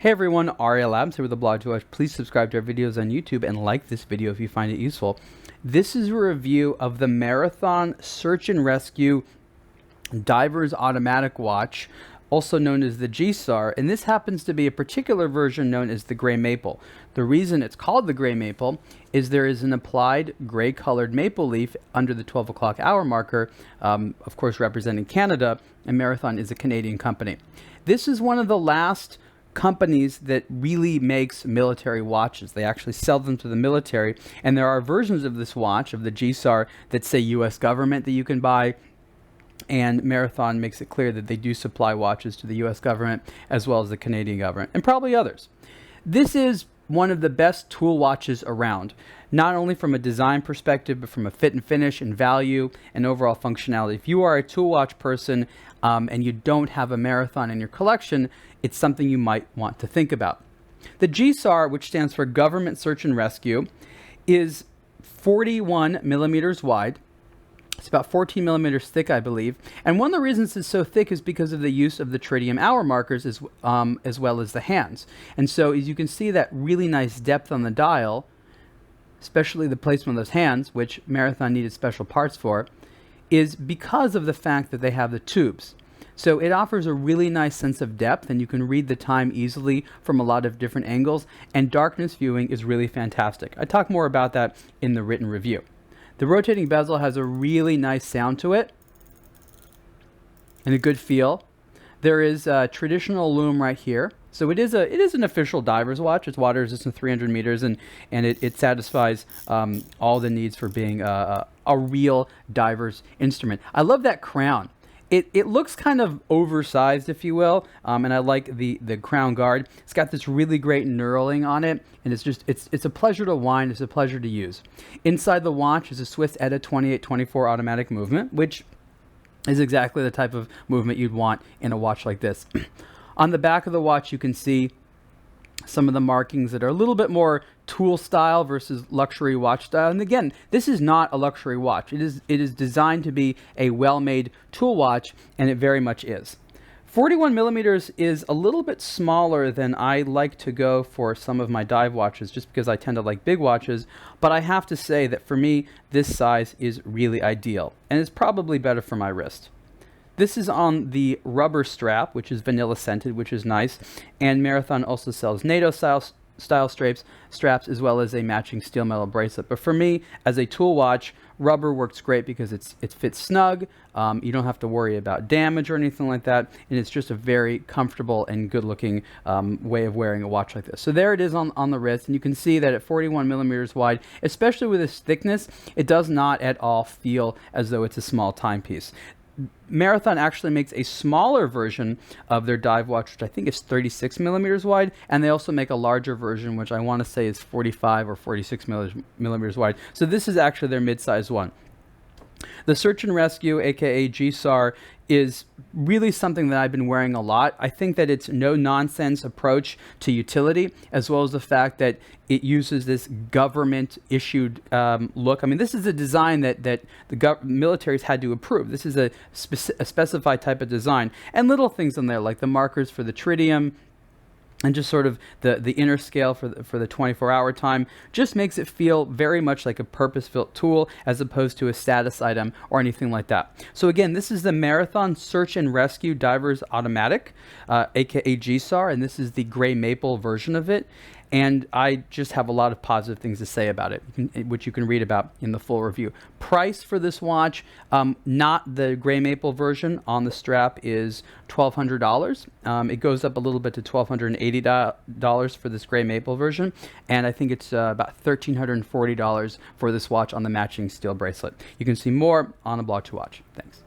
Hey everyone, Aria Labs here with a blog to watch. Please subscribe to our videos on YouTube and like this video if you find it useful. This is a review of the Marathon Search and Rescue Divers Automatic Watch, also known as the G-SAR, and this happens to be a particular version known as the Gray Maple. The reason it's called the Gray Maple is there is an applied gray colored maple leaf under the 12 o'clock hour marker, of course representing Canada, and Marathon is a Canadian company. This is one of the last companies that really makes military watches. They actually sell them to the military, and there are versions of this watch, of the G-SAR, that say US government that you can buy, and Marathon makes it clear that they do supply watches to the US government as well as the Canadian government, and probably others. This is one of the best tool watches around, not only from a design perspective, but from a fit and finish and value and overall functionality. If you are a tool watch person and you don't have a Marathon in your collection, it's something you might want to think about. The G-SAR, which stands for Government Search and Rescue, is 41 millimeters wide. It's about 14 millimeters thick, I believe. And one of the reasons it's so thick is because of the use of the tritium hour markers as well as the hands. And so as you can see, that really nice depth on the dial, especially the placement of those hands, which Marathon needed special parts for, is because of the fact that they have the tubes. So it offers a really nice sense of depth, and you can read the time easily from a lot of different angles, and darkness viewing is really fantastic. I talk more about that in the written review. The rotating bezel has a really nice sound to it and a good feel. There is a traditional lume right here. So it is an official diver's watch. It's water resistant 300 meters, and it satisfies all the needs for being a real diver's instrument. I love that crown. It looks kind of oversized, if you will, and I like the crown guard. It's got this really great knurling on it, and it's a pleasure to wind. It's a pleasure to use. Inside the watch is a Swiss ETA 2824 automatic movement, which is exactly the type of movement you'd want in a watch like this. On the back of the watch, you can see some of the markings that are a little bit more tool style versus luxury watch style. And again, this is not a luxury watch. It is designed to be a well-made tool watch, and it very much is. 41 millimeters is a little bit smaller than I like to go for some of my dive watches, just because I tend to like big watches. But I have to say that for me, this size is really ideal, and it's probably better for my wrist. This is on the rubber strap, which is vanilla scented, which is nice. And Marathon also sells NATO style straps, as well as a matching steel metal bracelet. But for me, as a tool watch, rubber works great because it fits snug. You don't have to worry about damage or anything like that. And it's just a very comfortable and good looking way of wearing a watch like this. So there it is on the wrist. And you can see that at 41 millimeters wide, especially with its thickness, it does not at all feel as though it's a small timepiece. Marathon actually makes a smaller version of their dive watch, which I think is 36 millimeters wide, and they also make a larger version, which I want to say is 45 or 46 millimeters wide. So this is actually their mid-sized one. The Search and Rescue, aka G-SAR, is really something that I've been wearing a lot. I think that it's no-nonsense approach to utility, as well as the fact that it uses this government-issued look. I mean, this is a design that the militaries had to approve. This is a specified type of design. And little things in there, like the markers for the tritium, and just sort of the inner scale for the 24-hour time, just makes it feel very much like a purpose-built tool as opposed to a status item or anything like that. So again, this is the Marathon Search and Rescue Divers Automatic, aka G-SAR, and this is the Gray Maple version of it. And I just have a lot of positive things to say about it, which you can read about in the full review. Price for this watch, not the Gray Maple version, on the strap is $1,200. It goes up a little bit to $1,280 for this Gray Maple version, and I think it's about $1,340 for this watch on the matching steel bracelet. You can see more on the blog to watch. Thanks.